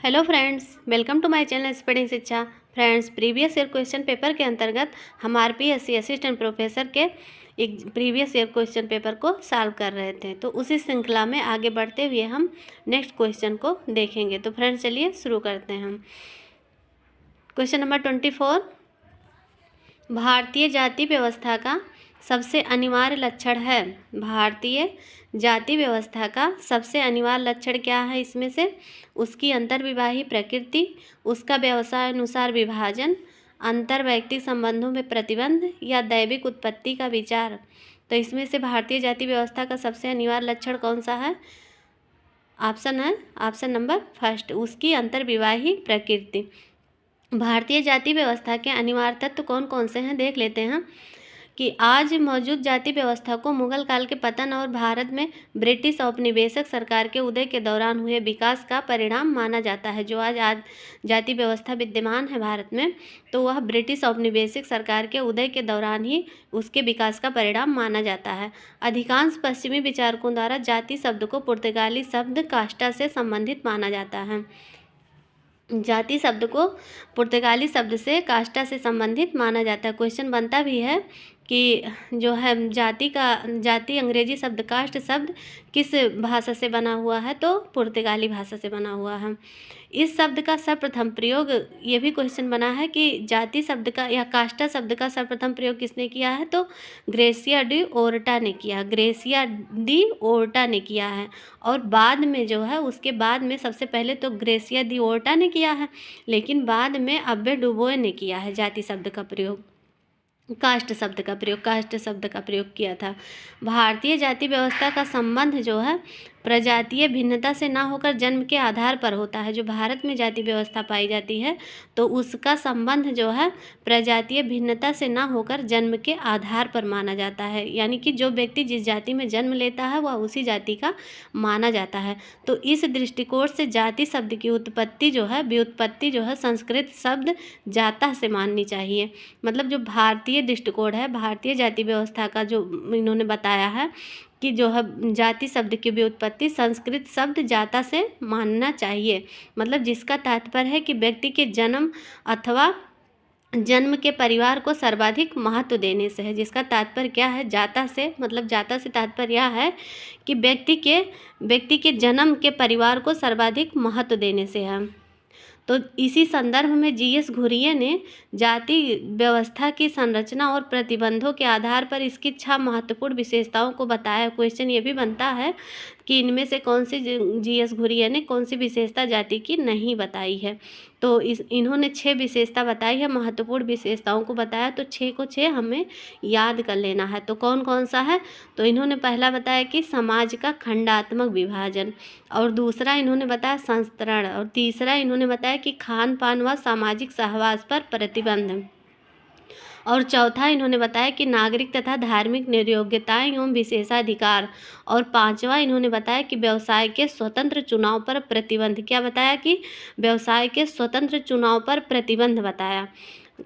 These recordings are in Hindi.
Hello friends, welcome to my channel study शिक्षा। Friends, previous year question paper के अंतर्गत हम आरपीएससी असिस्टेंट प्रोफेसर के एक प्रीवियस ईयर क्वेश्चन पेपर को सॉल्व कर रहे थे। तो उसी श्रृंखला में आगे बढ़ते हुए हम नेक्स्ट क्वेश्चन को देखेंगे। तो फ्रेंड्स, चलिए शुरू करते हैं हम। क्वेश्चन नंबर 24, भारतीय जाति व्यवस्था का सबसे अनिवार्य लक्षण है। भारतीय जाति व्यवस्था का सबसे अनिवार्य लक्षण क्या है? इसमें से उसकी अंतर्विवाही प्रकृति, उसका व्यवसाय अनुसार विभाजन, अंतर वैयक्तिक संबंधों में प्रतिबंध या दैविक उत्पत्ति का विचार। तो इसमें से भारतीय जाति व्यवस्था का सबसे अनिवार्य लक्षण कौन सा है? ऑप्शन है ऑप्शन नंबर फर्स्ट, उसकी अंतर्विवाही प्रकृति। भारतीय जाति व्यवस्था के अनिवार्य तत्व कौन कौन से हैं, देख लेते हैं। कि आज मौजूद जाति व्यवस्था को मुगल काल के पतन और भारत में ब्रिटिश औपनिवेशिक सरकार के उदय के दौरान हुए विकास का परिणाम माना जाता है। जो आज जाति व्यवस्था विद्यमान है भारत में, तो वह ब्रिटिश औपनिवेशिक सरकार के उदय के दौरान ही उसके विकास का परिणाम माना जाता है। अधिकांश पश्चिमी विचारकों द्वारा जाति शब्द को पुर्तगाली शब्द कास्टा से संबंधित माना जाता है। जाति शब्द को पुर्तगाली शब्द से कास्टा से संबंधित माना जाता है। क्वेश्चन बनता भी है कि जो है जाति अंग्रेजी शब्द कास्ट शब्द किस भाषा से बना हुआ है? तो पुर्तगाली भाषा से बना हुआ है। इस शब्द का सर्वप्रथम प्रयोग, ये भी क्वेश्चन बना है कि जाति शब्द का या कास्टा शब्द का सर्वप्रथम प्रयोग किसने किया है? तो ग्रेसिया डी ओर्टा ने किया। ग्रेसिया डी ओर्टा ने किया है। और बाद में जो है, उसके बाद में सबसे पहले तो ग्रेसिया डी ओर्टा ने किया है, लेकिन बाद में अब्बे डुबोए ने किया है जाति शब्द का प्रयोग। कास्ट शब्द का प्रयोग किया था। भारतीय जाति व्यवस्था का संबंध जो है प्रजातीय भिन्नता से ना होकर जन्म के आधार पर होता है। जो भारत में जाति व्यवस्था पाई जाती है, तो उसका संबंध जो है प्रजातीय भिन्नता से ना होकर जन्म के आधार पर माना जाता है। यानी कि जो व्यक्ति जिस जाति में जन्म लेता है वह उसी जाति का माना जाता है। तो इस दृष्टिकोण से जाति शब्द की व्युत्पत्ति जो है संस्कृत शब्द जाता से माननी चाहिए। मतलब जो भारतीय दृष्टिकोण है, भारतीय जाति व्यवस्था का जो इन्होंने बताया है कि जो है जाति शब्द की व्युत्पत्ति संस्कृत शब्द जाता से मानना चाहिए। मतलब जिसका तात्पर्य है कि व्यक्ति के जन्म अथवा जन्म के परिवार को सर्वाधिक महत्व देने से है। जिसका तात्पर्य क्या है? जाता से, मतलब जाता से तात्पर्य यह है कि व्यक्ति के जन्म के परिवार को सर्वाधिक महत्व देने से है। तो इसी संदर्भ में जीएस घुरिये ने जाति व्यवस्था की संरचना और प्रतिबंधों के आधार पर इसकी 6 महत्वपूर्ण विशेषताओं को बताया। क्वेश्चन ये भी बनता है कि इनमें से कौन सी जीएस घुरिये ने कौन सी विशेषता जाति की नहीं बताई है। तो इन्होंने 6 विशेषता बताई है, महत्वपूर्ण विशेषताओं को बताया। तो 6 को 6 हमें याद कर लेना है। तो कौन कौन सा है? तो इन्होंने पहला बताया कि समाज का खंडात्मक विभाजन, और दूसरा इन्होंने बताया संस्तरण, और तीसरा इन्होंने बताया कि खान पान व सामाजिक सहवास पर प्रतिबंध, और चौथा इन्होंने बताया कि नागरिक तथा धार्मिक निर्योग्यताएं एवं विशेषाधिकार, और पांचवा इन्होंने बताया कि व्यवसाय के स्वतंत्र चुनाव पर प्रतिबंध। क्या बताया? कि व्यवसाय के स्वतंत्र चुनाव पर प्रतिबंध बताया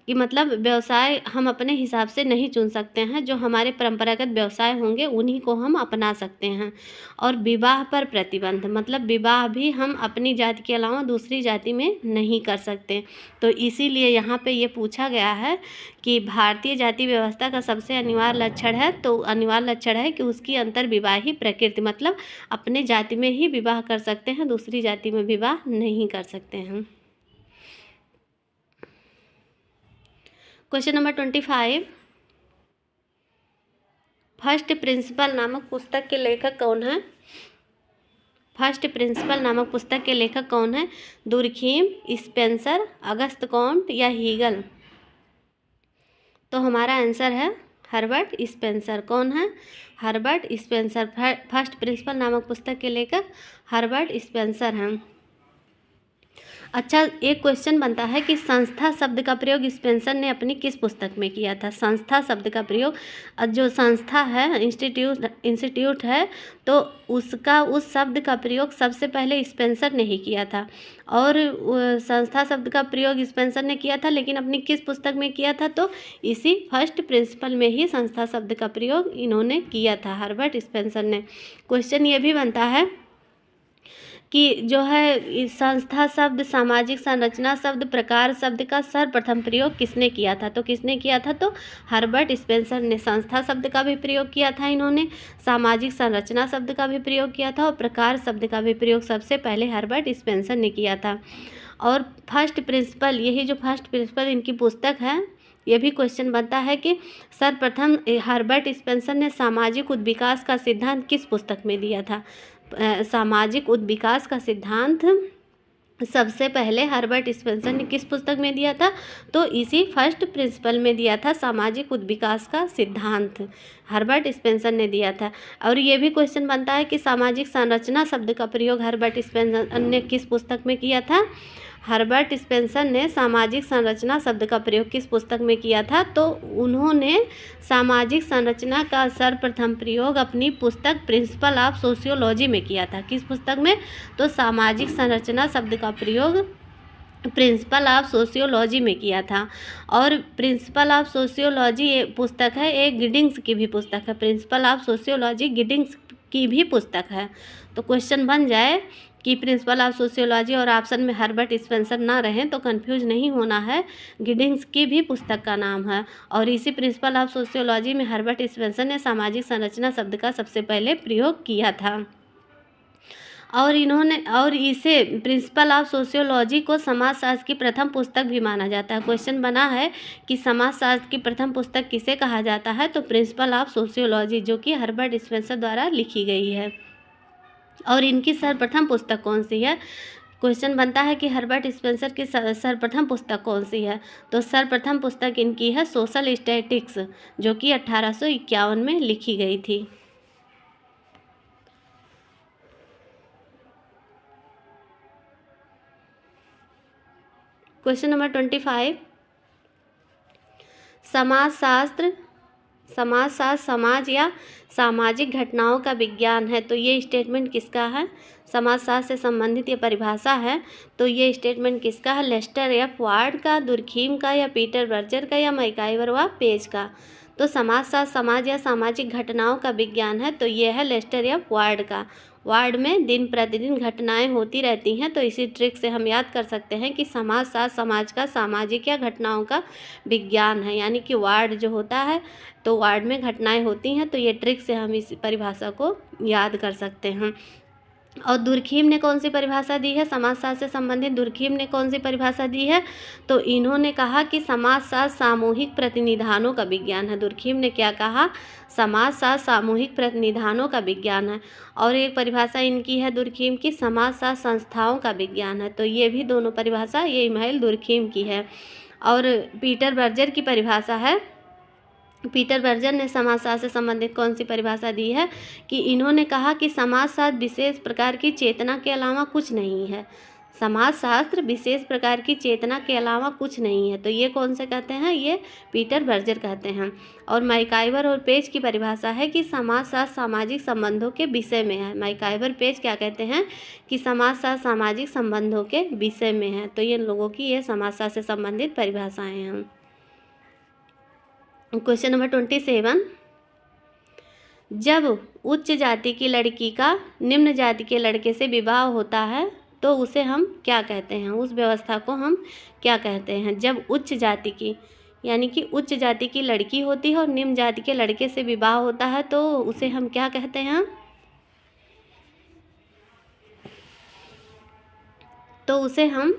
कि मतलब व्यवसाय हम अपने हिसाब से नहीं चुन सकते हैं। जो हमारे परंपरागत व्यवसाय होंगे उन्हीं को हम अपना सकते हैं। और विवाह पर प्रतिबंध, मतलब विवाह भी हम अपनी जाति के अलावा दूसरी जाति में नहीं कर सकते। तो इसीलिए यहाँ पे ये पूछा गया है कि भारतीय जाति व्यवस्था का सबसे अनिवार्य लक्षण है, तो अनिवार्य लक्षण है कि उसकी अंतर्विवाही प्रकृति, मतलब अपने जाति में ही विवाह कर सकते हैं, दूसरी जाति में विवाह नहीं कर सकते हैं। क्वेश्चन नंबर 25, फर्स्ट प्रिंसिपल नामक पुस्तक के लेखक कौन है? फर्स्ट प्रिंसिपल नामक पुस्तक के लेखक कौन है? दुर्खीम, स्पेंसर, अगस्त कॉम्ट या हीगल? तो हमारा आंसर है हर्बर्ट स्पेंसर। कौन है? Herbert Spencer. फर्स्ट प्रिंसिपल नामक पुस्तक के लेखक हर्बर्ट स्पेंसर हैं। अच्छा, एक क्वेश्चन बनता है कि संस्था शब्द का प्रयोग स्पेंसर ने अपनी किस पुस्तक में किया था? संस्था शब्द का प्रयोग, जो संस्था है, इंस्टीट्यूट है, तो उसका उस शब्द का प्रयोग सबसे पहले स्पेंसर ने ही किया था। और संस्था शब्द का प्रयोग स्पेंसर ने किया था, लेकिन अपनी किस पुस्तक में किया था? तो इसी फर्स्ट प्रिंसिपल में ही संस्था शब्द का प्रयोग इन्होंने किया था, हर्बर्ट स्पेंसर ने। क्वेश्चन ये भी बनता है कि जो है इस संस्था शब्द, सामाजिक संरचना शब्द, प्रकार शब्द का सर्वप्रथम प्रयोग किसने किया था? तो किसने किया था? तो हर्बर्ट स्पेंसर ने। संस्था शब्द का भी प्रयोग किया था इन्होंने, सामाजिक संरचना शब्द का भी प्रयोग किया था और प्रकार शब्द का भी प्रयोग सबसे पहले हर्बर्ट स्पेंसर ने किया था। और फर्स्ट प्रिंसिपल, यही जो फर्स्ट प्रिंसिपल इनकी पुस्तक है, ये भी क्वेश्चन बनता है कि सर्वप्रथम हर्बर्ट स्पेंसर ने सामाजिक उद्विकास का सिद्धांत किस पुस्तक में दिया था? सामाजिक उद्विकास का सिद्धांत सबसे पहले हर्बर्ट स्पेंसर ने किस पुस्तक में दिया था? तो इसी फर्स्ट प्रिंसिपल में दिया था, सामाजिक उद्विकास का सिद्धांत हर्बर्ट स्पेंसर ने दिया था। और ये भी क्वेश्चन बनता है कि सामाजिक संरचना शब्द का प्रयोग हर्बर्ट स्पेंसर ने किस पुस्तक में किया था? हर्बर्ट स्पेंसर ने सामाजिक संरचना शब्द का प्रयोग किस पुस्तक में किया था? तो उन्होंने सामाजिक संरचना का सर्वप्रथम प्रयोग अपनी पुस्तक प्रिंसिपल ऑफ सोशियोलॉजी में किया था। किस पुस्तक में? तो सामाजिक संरचना शब्द का प्रयोग प्रिंसिपल ऑफ सोशियोलॉजी में किया था। और प्रिंसिपल ऑफ सोशियोलॉजी ये पुस्तक है, एक गिडिंग्स की भी पुस्तक है। प्रिंसिपल ऑफ सोशियोलॉजी गिडिंग्स की भी पुस्तक है। तो क्वेश्चन बन जाए कि प्रिंसिपल ऑफ सोशियोलॉजी और ऑप्शन में हर्बर्ट स्पेंसर ना रहें तो कंफ्यूज नहीं होना है, गिडिंग्स की भी पुस्तक का नाम है। और इसी प्रिंसिपल ऑफ सोशियोलॉजी में हर्बर्ट स्पेंसर ने सामाजिक संरचना शब्द का सबसे पहले प्रयोग किया था। और इसे प्रिंसिपल ऑफ सोशियोलॉजी को समाजशास्त्र की प्रथम पुस्तक भी माना जाता है। क्वेश्चन बना है कि समाजशास्त्र की प्रथम पुस्तक किसे कहा जाता है? तो प्रिंसिपल ऑफ सोशियोलॉजी, जो कि हर्बर्ट स्पेंसर द्वारा लिखी गई है। और इनकी सर्वप्रथम पुस्तक कौन सी है? क्वेश्चन बनता है कि हर्बर्ट स्पेंसर की सर्वप्रथम पुस्तक कौन सी है? तो सर्वप्रथम पुस्तक इनकी है सोशल स्टैटिक्स, जो कि 1851 में लिखी गई थी। क्वेश्चन नंबर 25, समाजशास्त्र समाज या सामाजिक घटनाओं का विज्ञान है। तो ये स्टेटमेंट किसका है? समाजशास्त्र से संबंधित ये परिभाषा है। तो ये स्टेटमेंट किसका है? लेस्टर एफ वार्ड का, दुर्खीम का, या पीटर बर्जर का, या मैकाइवर व पेज का? तो समाजशास्त्र समाज या सामाजिक घटनाओं का विज्ञान है, तो ये है लेस्टर एफ वार्ड का। वार्ड में दिन प्रतिदिन घटनाएं होती रहती हैं, तो इसी ट्रिक से हम याद कर सकते हैं कि समाजशास्त्र समाज का सामाजिक या घटनाओं का विज्ञान है। यानी कि वार्ड जो होता है, तो वार्ड में घटनाएं होती हैं, तो ये ट्रिक से हम इस परिभाषा को याद कर सकते हैं। और दुर्खीम ने कौन सी परिभाषा दी है? समाजशास्त्र से संबंधित दुर्खीम ने कौन सी परिभाषा दी है? तो इन्होंने कहा कि समाजशास्त्र सामूहिक प्रतिनिधानों का विज्ञान है। दुर्खीम ने क्या कहा? समाजशास्त्र सामूहिक प्रतिनिधानों का विज्ञान है। और एक परिभाषा इनकी है दुर्खीम की, समाजशास्त्र संस्थाओं का विज्ञान है। तो ये भी दोनों परिभाषा ये इमाइल दुर्खीम की है। और पीटर बर्जर की परिभाषा है, पीटर बर्जर ने समाजशास्त्र से संबंधित कौन सी परिभाषा दी है? कि इन्होंने कहा कि समाजशास्त्र विशेष प्रकार की चेतना के अलावा कुछ नहीं है। समाजशास्त्र विशेष प्रकार की चेतना के अलावा कुछ नहीं है। तो ये कौन से कहते हैं? ये पीटर बर्जर कहते हैं। और मैकाइवर और पेज की परिभाषा है कि समाजशास्त्र सामाजिक संबंधों के विषय में है। मैकाइवर पेज क्या कहते हैं? कि समाजशास्त्र सामाजिक संबंधों के विषय में है। तो ये लोगों की ये समाजशास्त्र से संबंधित परिभाषाएँ हैं। क्वेश्चन नंबर 27, जब उच्च जाति की लड़की का निम्न जाति के लड़के से विवाह होता है तो उसे हम क्या कहते हैं? उस व्यवस्था को हम क्या कहते हैं? जब उच्च जाति की, यानी कि उच्च जाति की लड़की होती है और निम्न जाति के लड़के से विवाह होता है, तो उसे हम क्या कहते हैं? तो उसे हम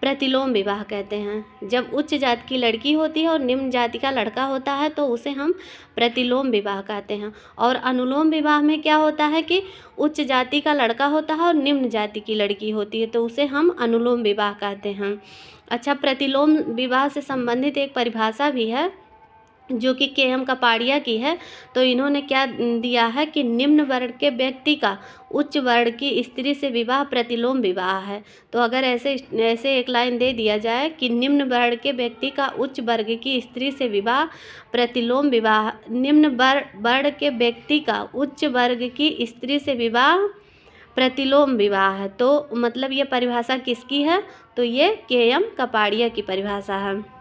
प्रतिलोम विवाह कहते हैं। जब उच्च जाति की लड़की होती है और निम्न जाति का लड़का होता है तो उसे हम प्रतिलोम विवाह कहते हैं। और अनुलोम विवाह में क्या होता है कि उच्च जाति का लड़का होता है और निम्न जाति की लड़की होती है, तो उसे हम अनुलोम विवाह कहते हैं। अच्छा, प्रतिलोम विवाह से संबंधित एक परिभाषा भी है जो कि के.एम. कपाड़िया की है। तो इन्होंने क्या दिया है कि निम्न वर्ग के व्यक्ति का उच्च वर्ग की स्त्री से विवाह प्रतिलोम विवाह है। तो अगर ऐसे एक लाइन दे दिया जाए कि निम्न वर्ग के व्यक्ति का उच्च वर्ग की स्त्री से विवाह प्रतिलोम विवाह, निम्न वर्ग के व्यक्ति का उच्च वर्ग की स्त्री से विवाह प्रतिलोम विवाह है, तो मतलब ये परिभाषा किसकी है? तो ये के.एम. कपाड़िया की परिभाषा है।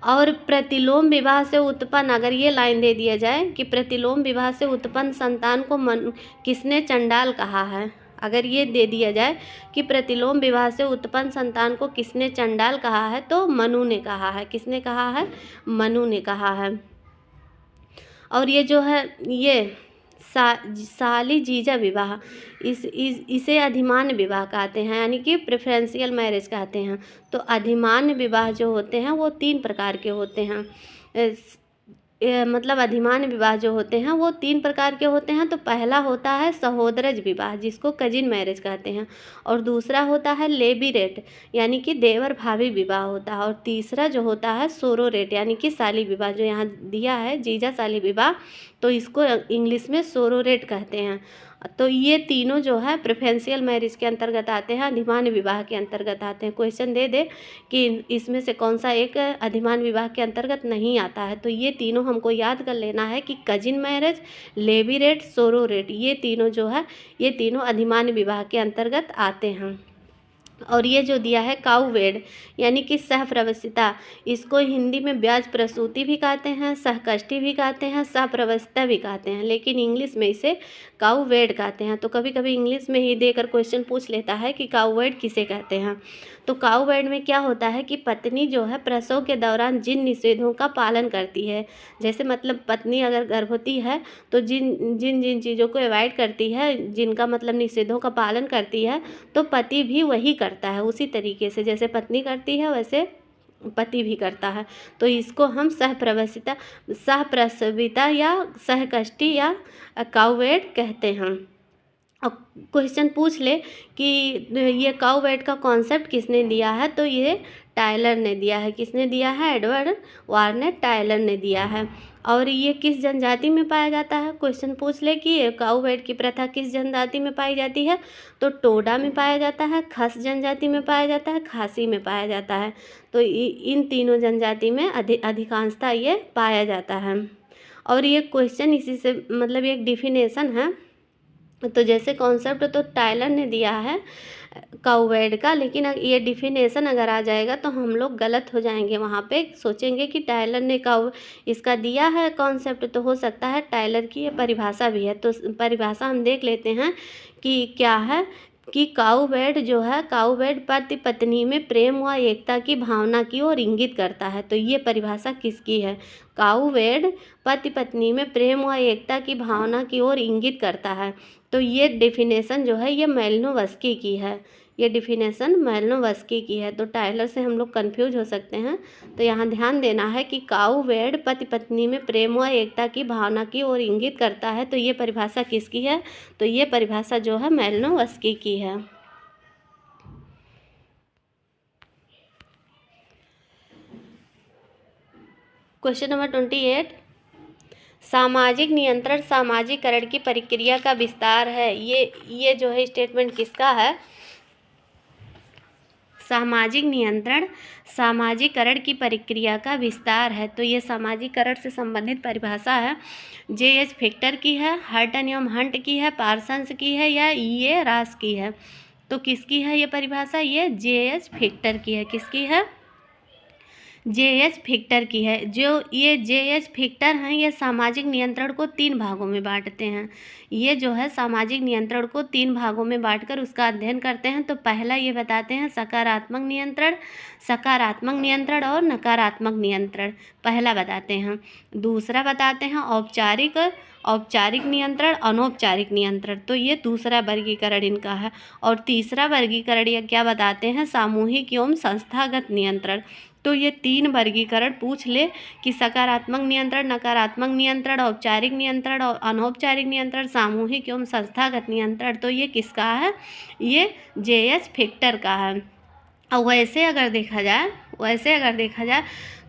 और प्रतिलोम विवाह से उत्पन्न, अगर ये लाइन दे दिया जाए कि प्रतिलोम विवाह से उत्पन्न संतान को किसने चंडाल कहा है? अगर ये दे दिया जाए कि प्रतिलोम विवाह से उत्पन्न संतान को किसने चंडाल कहा है, तो मनु ने कहा है। किसने कहा है? मनु ने कहा है। और ये जो है ये साली जीजा विवाह, इसे अधिमान्य विवाह कहते हैं, यानी कि प्रेफरेंशियल मैरिज कहते हैं। तो अधिमान्य विवाह जो होते हैं वो 3 प्रकार के होते हैं। मतलब अधिमान्य विवाह जो होते हैं वो 3 प्रकार के होते हैं। तो पहला होता है सहोदरज विवाह, जिसको कजिन मैरिज कहते हैं, और दूसरा होता है लेबीरेट, यानी कि देवर भाभी विवाह होता है, और तीसरा जो होता है सोरोरेट, यानी कि साली विवाह, जो यहाँ दिया है जीजा साली विवाह, तो इसको इंग्लिश में सोरोरेट कहते हैं। तो ये तीनों जो है प्रेफरेंशियल मैरिज के अंतर्गत आते हैं, अधिमान्य विवाह के अंतर्गत आते हैं। क्वेश्चन दे दे कि इसमें से कौन सा एक अधिमान्य विवाह के अंतर्गत नहीं आता है, तो ये तीनों हमको याद कर लेना है कि कजिन मैरिज, लेबीरेट, सोरोरेट, ये तीनों जो है ये तीनों अधिमान्य विवाह के अंतर्गत आते हैं। और ये जो दिया है काउवेड, यानी कि सहप्रवसिता, इसको हिंदी में ब्याज प्रसूति भी कहते हैं, सहकष्टी भी कहते हैं, सहप्रवसिता भी कहते हैं, लेकिन इंग्लिश में इसे काउवेड कहते हैं। तो कभी कभी इंग्लिश में ही देकर क्वेश्चन पूछ लेता है कि काउवेड किसे कहते हैं। तो काउवेड में क्या होता है कि पत्नी जो है प्रसव के दौरान जिन निषेधों का पालन करती है, जैसे मतलब पत्नी अगर गर्भवती है तो जिन जिन जिन चीज़ों को अवॉइड करती है, जिनका मतलब निषेधों का पालन करती है, तो पति भी वही करता है। उसी तरीके से जैसे पत्नी करती है वैसे पति भी करता है। तो इसको हम सहप्रसविता या सहकष्टी या काउवेड कहते हैं। अब क्वेश्चन पूछ ले कि ये काउवेड का कॉन्सेप्ट किसने दिया है, तो ये टायलर ने दिया है। किसने दिया है? एडवर्ड वार्नेट टायलर ने दिया है। और ये किस जनजाति में पाया जाता है? क्वेश्चन पूछ ले कि काउवेड की प्रथा किस जनजाति में पाई जाती है, तो टोडा में पाया जाता है, खस जनजाति में पाया जाता है, खासी में पाया जाता है। तो इन तीनों जनजाति में अधिकांशतः ये पाया जाता है। और ये क्वेश्चन इसी से मतलब एक डिफिनेशन है। तो जैसे कॉन्सेप्ट तो टायलर ने दिया है काउवेड का, लेकिन ये डिफिनेशन अगर आ जाएगा तो हम लोग गलत हो जाएंगे। वहाँ पे सोचेंगे कि टायलर ने इसका दिया है कॉन्सेप्ट, तो हो सकता है टायलर की ये परिभाषा भी है। तो परिभाषा हम देख लेते हैं कि क्या है कि काउवेड जो है, काउवेड पति पत्नी में प्रेम व एकता की भावना की ओर इंगित करता है। तो ये परिभाषा किसकी है? काउवेड पति पत्नी में प्रेम व एकता की भावना की ओर इंगित करता है। तो ये डेफिनेशन जो है ये मैलिनोवस्की की है। ये डिफिनेशन मैलिनोवस्की की है। तो टायलर से हम लोग कंफ्यूज हो सकते हैं। तो यहाँ ध्यान देना है कि काउवेड पति पत्नी में प्रेम व एकता की भावना की ओर इंगित करता है। तो ये परिभाषा किसकी है? तो ये परिभाषा जो है मैलिनोवस्की की है। क्वेश्चन नंबर 28, सामाजिक नियंत्रण सामाजिकरण की प्रक्रिया का विस्तार है। ये जो है स्टेटमेंट किसका है? सामाजिक नियंत्रण सामाजिकरण की प्रक्रिया का विस्तार है। तो ये सामाजिकरण से संबंधित परिभाषा है। J.H. फिक्टर की है, हर्टन एवं हंट की है, पार्सन्स की है, या ये रास की है? तो किसकी है ये परिभाषा? ये J.H. फिक्टर की है। किसकी है? J.H. फिक्टर की है। जो ये J.H. फिक्टर हैं ये सामाजिक नियंत्रण को 3 भागों में बांटते हैं। ये जो है सामाजिक नियंत्रण को 3 भागों में बांटकर उसका अध्ययन करते हैं। तो पहला ये बताते हैं सकारात्मक नियंत्रण और नकारात्मक नियंत्रण, पहला बताते हैं। दूसरा बताते हैं औपचारिक नियंत्रण, अनौपचारिक नियंत्रण। तो ये दूसरा वर्गीकरण इनका है। और तीसरा वर्गीकरण ये क्या बताते हैं? सामूहिक एवं संस्थागत नियंत्रण। तो ये 3 वर्गीकरण पूछ ले कि सकारात्मक नियंत्रण, नकारात्मक नियंत्रण, औपचारिक नियंत्रण और अनौपचारिक नियंत्रण, सामूहिक एवं संस्थागत नियंत्रण। तो ये किसका है? ये J.H. फिक्टर का है। और वैसे अगर देखा जाए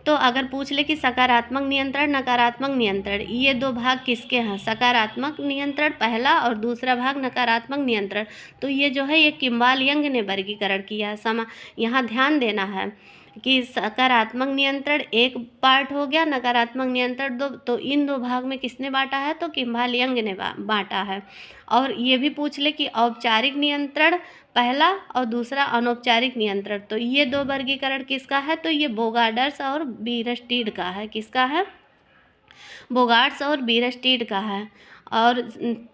तो अगर पूछ ले कि सकारात्मक नियंत्रण, नकारात्मक नियंत्रण, ये 2 भाग किसके हैं? सकारात्मक नियंत्रण पहला और दूसरा भाग नकारात्मक नियंत्रण। तो ये जो है ये किम्बाल यंग ने वर्गीकरण किया है। यहाँ ध्यान देना है कि सकारात्मक नियंत्रण एक पार्ट हो गया, नकारात्मक नियंत्रण 2। तो इन 2 भाग में किसने बांटा है? तो किम्बाल यंग ने बांटा है। और ये भी पूछ ले कि औपचारिक नियंत्रण पहला और दूसरा अनौपचारिक नियंत्रण। तो ये 2 वर्गीकरण किसका है? तो ये बोगार्ड्स और बीयरस्टीड का है। किसका है? बोगार्ड्स और बीयरस्टीड का है। और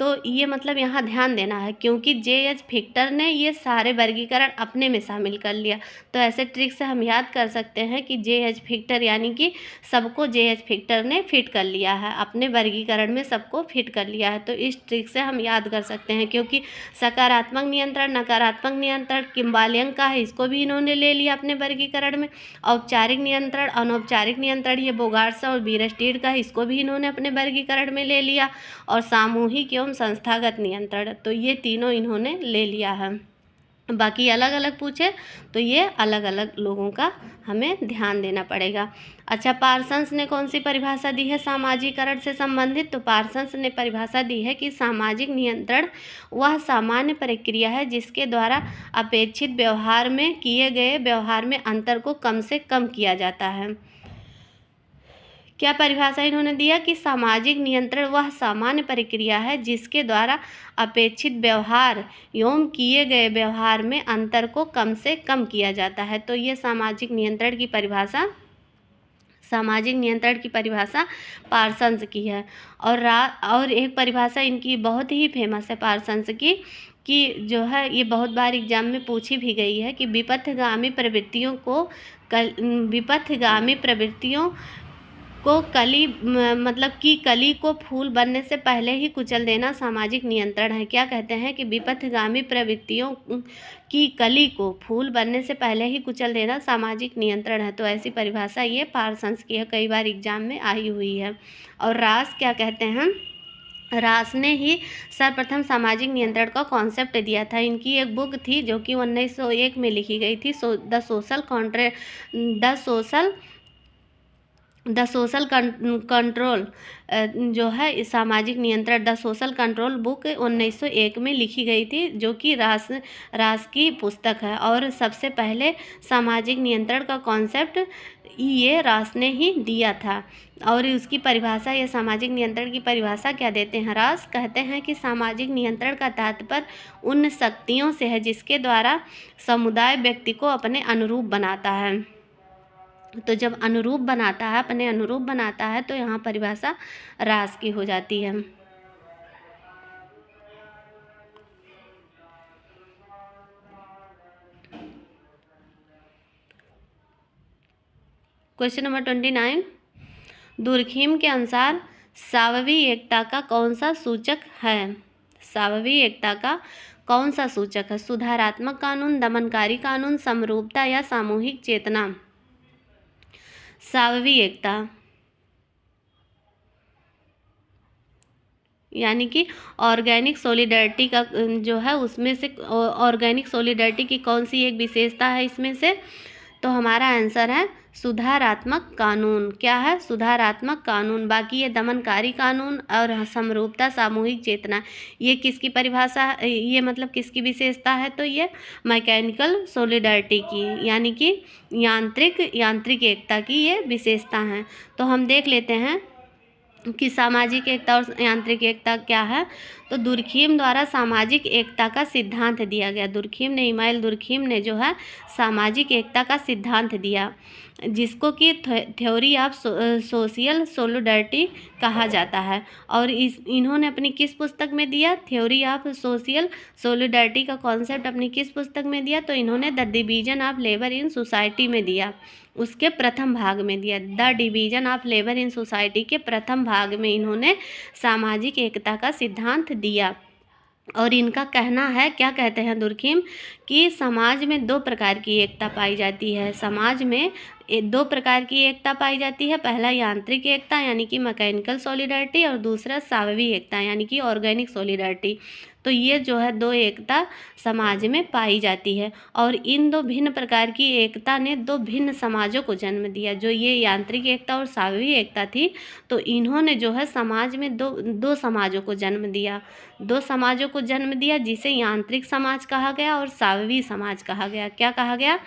तो ये मतलब यहाँ ध्यान देना है, क्योंकि जे.एच. फिक्टर ने ये सारे वर्गीकरण अपने में शामिल कर लिया। तो ऐसे ट्रिक से हम याद कर सकते हैं कि जे.एच. फिक्टर यानी कि सबको जे.एच. फिक्टर ने फिट कर लिया है, अपने वर्गीकरण में सबको फिट कर लिया है। तो इस ट्रिक से हम याद कर सकते हैं, क्योंकि सकारात्मक नियंत्रण, नकारात्मक नियंत्रण किम्बालियन का है, इसको भी इन्होंने ले लिया अपने वर्गीकरण में। औपचारिक नियंत्रण, अनौपचारिक नियंत्रण ये बोगार्ट्स और बीयरस्टेड का है, इसको भी इन्होंने अपने वर्गीकरण में ले लिया। और सामूहिक एवं संस्थागत नियंत्रण, तो ये तीनों इन्होंने ले लिया है। बाकी अलग अलग पूछे तो ये अलग अलग लोगों का हमें ध्यान देना पड़ेगा। अच्छा, पार्सन्स ने कौन सी परिभाषा दी है सामाजिकरण से संबंधित? तो पार्सन्स ने परिभाषा दी है कि सामाजिक नियंत्रण वह सामान्य प्रक्रिया है जिसके द्वारा अपेक्षित व्यवहार में किए गए व्यवहार में अंतर को कम से कम किया जाता है। क्या परिभाषा इन्होंने दिया कि सामाजिक नियंत्रण वह सामान्य प्रक्रिया है जिसके द्वारा अपेक्षित व्यवहार एवं किए गए व्यवहार में अंतर को कम से कम किया जाता है। तो ये सामाजिक नियंत्रण की परिभाषा पार्सन्स की है। और एक परिभाषा इनकी बहुत ही फेमस है पार्सन्स की, कि जो है ये बहुत बार एग्जाम में पूछी भी गई है, कि विपथगामी प्रवृत्तियों को कली को फूल बनने से पहले ही कुचल देना सामाजिक नियंत्रण है। क्या कहते हैं कि विपथगामी प्रवृत्तियों की कली को फूल बनने से पहले ही कुचल देना सामाजिक नियंत्रण है। तो ऐसी परिभाषा ये पार्सन्स की है, कई बार एग्जाम में आई हुई है। और रास क्या कहते हैं? रास ने ही सर्वप्रथम सामाजिक नियंत्रण का कॉन्सेप्ट दिया था। इनकी एक बुक थी जो कि 1901 में लिखी गई थी, द सोशल कंट्रोल, जो है सामाजिक नियंत्रण, द सोशल कंट्रोल बुक 1901 में लिखी गई थी, जो कि रास की पुस्तक है। और सबसे पहले सामाजिक नियंत्रण का कॉन्सेप्ट ये रास ने ही दिया था। और उसकी परिभाषा, ये सामाजिक नियंत्रण की परिभाषा क्या देते हैं? रास कहते हैं कि सामाजिक नियंत्रण का तात्पर्य उन शक्तियों से है जिसके द्वारा समुदाय व्यक्ति को अपने अनुरूप बनाता है। तो जब अपने अनुरूप बनाता है तो यहाँ परिभाषा रास की हो जाती है। क्वेश्चन नंबर 29, दुर्खिम के अनुसार स्वाभाविक एकता का कौन सा सूचक है? स्वाभाविक एकता का कौन सा सूचक है? सुधारात्मक कानून, दमनकारी कानून, समरूपता या सामूहिक चेतना? स्वाभाविक एकता यानी कि ऑर्गेनिक सॉलिडरिटी का जो है, उसमें से ऑर्गेनिक सॉलिडरिटी की कौन सी एक विशेषता है इसमें से? तो हमारा आंसर है सुधारात्मक कानून। क्या है? सुधारात्मक कानून। बाकी ये दमनकारी कानून और समरूपता, सामूहिक चेतना, ये किसकी परिभाषा, ये मतलब किसकी विशेषता है? तो ये मैकेनिकल सॉलिडरिटी की, यानी कि यांत्रिक एकता की ये विशेषता है। तो हम देख लेते हैं कि सामाजिक एकता और यांत्रिक एकता क्या है। तो दुर्खिम द्वारा सामाजिक एकता का सिद्धांत दिया गया। इमानुएल दुर्खिम ने जो है सामाजिक एकता का सिद्धांत दिया, जिसको कि थ्योरी ऑफ सोशल सॉलिडरिटी कहा जाता है। और इन्होंने अपनी किस पुस्तक में दिया? थ्योरी ऑफ सोशल सॉलिडरिटी का कॉन्सेप्ट अपनी किस पुस्तक में दिया? तो इन्होंने the division of labour in society में दिया, उसके प्रथम भाग में दिया। The division of labour in society के प्रथम भाग में इन्होंने सामाजिक एकता का सिद्धांत दिया। और इनका कहना है, क्या कहते हैं दुर्खिम, कि समाज में दो प्रकार की एकता पाई जाती है। समाज में दो प्रकार की एकता पाई जाती है। पहला यांत्रिक एकता यानी कि मैकेनिकल सॉलिडरिटी, और दूसरा स्वाभाविक एकता यानी कि ऑर्गेनिक सॉलिडरिटी। तो ये जो है दो एकता समाज में पाई जाती है। और इन दो भिन्न प्रकार की एकता ने दो भिन्न समाजों को जन्म दिया। जो ये यांत्रिक एकता और स्वाभाविक एकता थी, तो इन्होंने जो है समाज में दो समाजों को जन्म दिया, जिसे यांत्रिक समाज कहा गया और स्वाभाविक समाज कहा गया। क्या कहा गया?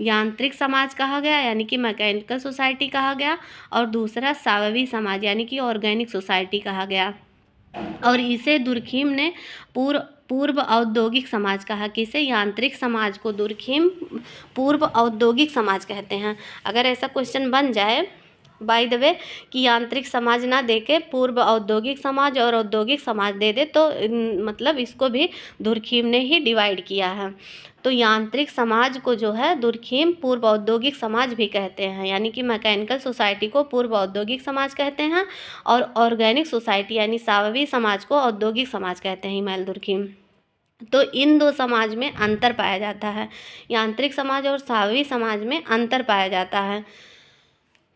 यांत्रिक समाज कहा गया यानी कि मैकेनिकल सोसाइटी कहा गया, और दूसरा स्वाभाविक समाज यानी कि ऑर्गेनिक सोसाइटी कहा गया। और इसे दुर्खिम ने पूर्व औद्योगिक समाज कहा। किसे? यांत्रिक समाज को दुर्खिम पूर्व औद्योगिक समाज कहते हैं। अगर ऐसा क्वेश्चन बन जाए बाय द वे कि यांत्रिक समाज ना दे के पूर्व औद्योगिक समाज और औद्योगिक समाज दे दे, तो मतलब इसको भी दुर्खिम ने ही डिवाइड किया है। तो यांत्रिक समाज को जो है दुर्खिम पूर्व औद्योगिक समाज भी कहते हैं, यानी कि मैकेनिकल सोसाइटी को पूर्व औद्योगिक समाज कहते हैं और ऑर्गेनिक सोसाइटी यानी सावयवी समाज को औद्योगिक समाज कहते हैं हिमालय दुर्खिम। तो इन दो समाज में अंतर पाया जाता है, यांत्रिक समाज और सावयवी समाज में अंतर पाया जाता है।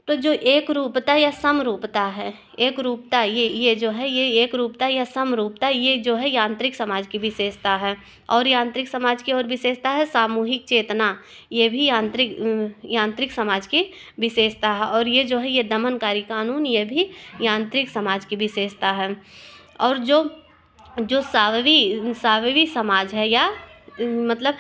तो जो एक रूपता या समरूपता है, एक रूपता ये जो है ये एक रूपता या समरूपता ये जो है यांत्रिक समाज की विशेषता है। और यांत्रिक समाज की और विशेषता है सामूहिक चेतना, ये भी यांत्रिक समाज की विशेषता है। और ये जो है ये दमनकारी कानून, ये भी यांत्रिक समाज की विशेषता है। और जो सावयवी समाज है या मतलब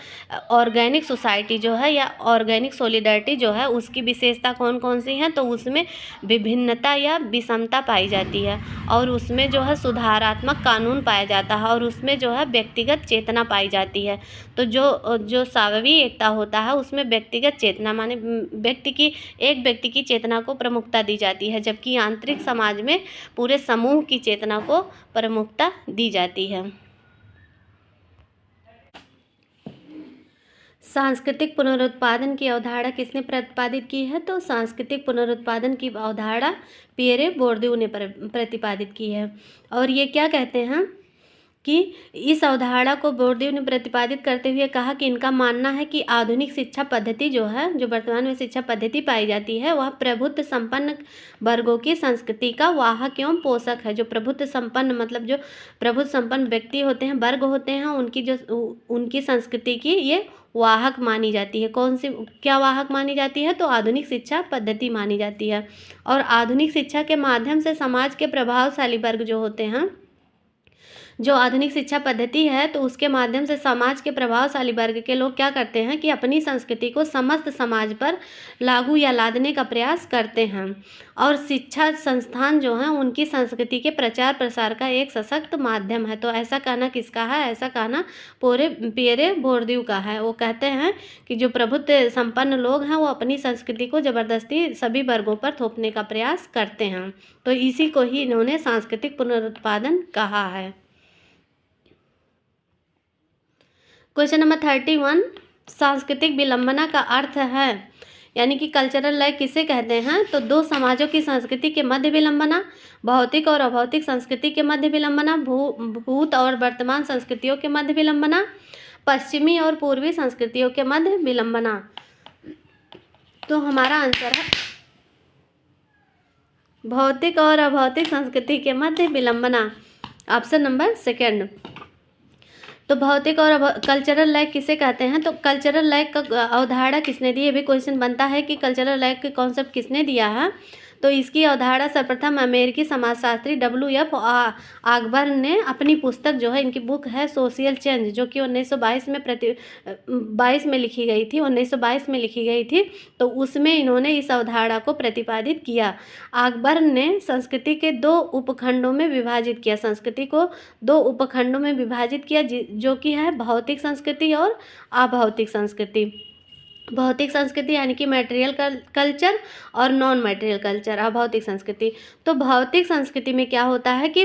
ऑर्गेनिक सोसाइटी जो है या ऑर्गेनिक सॉलिडरिटी जो है, उसकी विशेषता कौन कौन सी हैं, तो उसमें विभिन्नता या विषमता पाई जाती है और उसमें जो है सुधारात्मक कानून पाया जाता है और उसमें जो है व्यक्तिगत चेतना पाई जाती है। तो जो सावयवी एकता होता है उसमें व्यक्तिगत चेतना माने एक व्यक्ति की चेतना को प्रमुखता दी जाती है, जबकि यांत्रिक समाज में पूरे समूह की चेतना को प्रमुखता दी जाती है। सांस्कृतिक पुनरुत्पादन की अवधारणा किसने प्रतिपादित की है, तो सांस्कृतिक पुनरुत्पादन की अवधारणा पियरे बोर्दियू ने प्रतिपादित की है। और ये क्या कहते हैं कि इस अवधारणा को बोर्दियू ने प्रतिपादित करते हुए कहा कि इनका मानना है कि आधुनिक शिक्षा पद्धति जो है, जो वर्तमान में शिक्षा पद्धति पाई जाती है, वह प्रभुत्व संपन्न वर्गों की संस्कृति का वाहक एवं पोषक है। जो प्रभुत्व संपन्न मतलब जो प्रभुत्व संपन्न व्यक्ति होते हैं, वर्ग होते हैं, उनकी संस्कृति की ये वाहक मानी जाती है। कौन सी क्या वाहक मानी जाती है, तो आधुनिक शिक्षा पद्धति मानी जाती है। और आधुनिक शिक्षा के माध्यम से समाज के प्रभावशाली वर्ग जो होते हैं, जो आधुनिक शिक्षा पद्धति है, तो उसके माध्यम से समाज के प्रभावशाली वर्ग के लोग क्या करते हैं कि अपनी संस्कृति को समस्त समाज पर लागू या लादने का प्रयास करते हैं। और शिक्षा संस्थान जो हैं उनकी संस्कृति के प्रचार प्रसार का एक सशक्त माध्यम है। तो ऐसा कहना किसका है, ऐसा कहना पियरे बोर्दियू का है। वो कहते हैं कि जो प्रभुत्व संपन्न लोग हैं वो अपनी संस्कृति को जबरदस्ती सभी वर्गों पर थोपने का प्रयास करते हैं। तो इसी को ही इन्होंने सांस्कृतिक पुनरुत्पादन कहा है। क्वेश्चन नंबर 31, सांस्कृतिक विलंबना का अर्थ है, यानी कि कल्चरल लैग किसे कहते हैं, तो दो समाजों की संस्कृति के मध्य विलंबना, भौतिक और अभौतिक संस्कृति के मध्य विलंबना, भूत और वर्तमान संस्कृतियों के मध्य विलंबना, पश्चिमी और पूर्वी संस्कृतियों के मध्य विलंबना। तो हमारा आंसर है भौतिक और अभौतिक संस्कृति के मध्य विलंबना, ऑप्शन नंबर सेकंड। तो भौतिक और कल्चरल लैग किसे कहते हैं, तो कल्चरल लैग का अवधारणा किसने दी, ये भी क्वेश्चन बनता है कि कल्चरल लैग के कॉन्सेप्ट किसने दिया है। तो इसकी अवधारणा सर्वप्रथम अमेरिकी समाजशास्त्री W.F. ऑगबर्न ने अपनी पुस्तक जो है, इनकी बुक है सोशल चेंज, जो कि 1922 में लिखी गई थी, 1922 में लिखी गई थी। तो उसमें इन्होंने इस अवधारणा को प्रतिपादित किया। ऑगबर्न ने संस्कृति के दो उपखंडों में विभाजित किया, संस्कृति को दो उपखंडों में विभाजित किया, जो कि है भौतिक संस्कृति और अभौतिक संस्कृति। भौतिक संस्कृति यानी कि मटेरियल कल्चर और नॉन मटेरियल कल्चर, अभौतिक संस्कृति। तो भौतिक संस्कृति में क्या होता है कि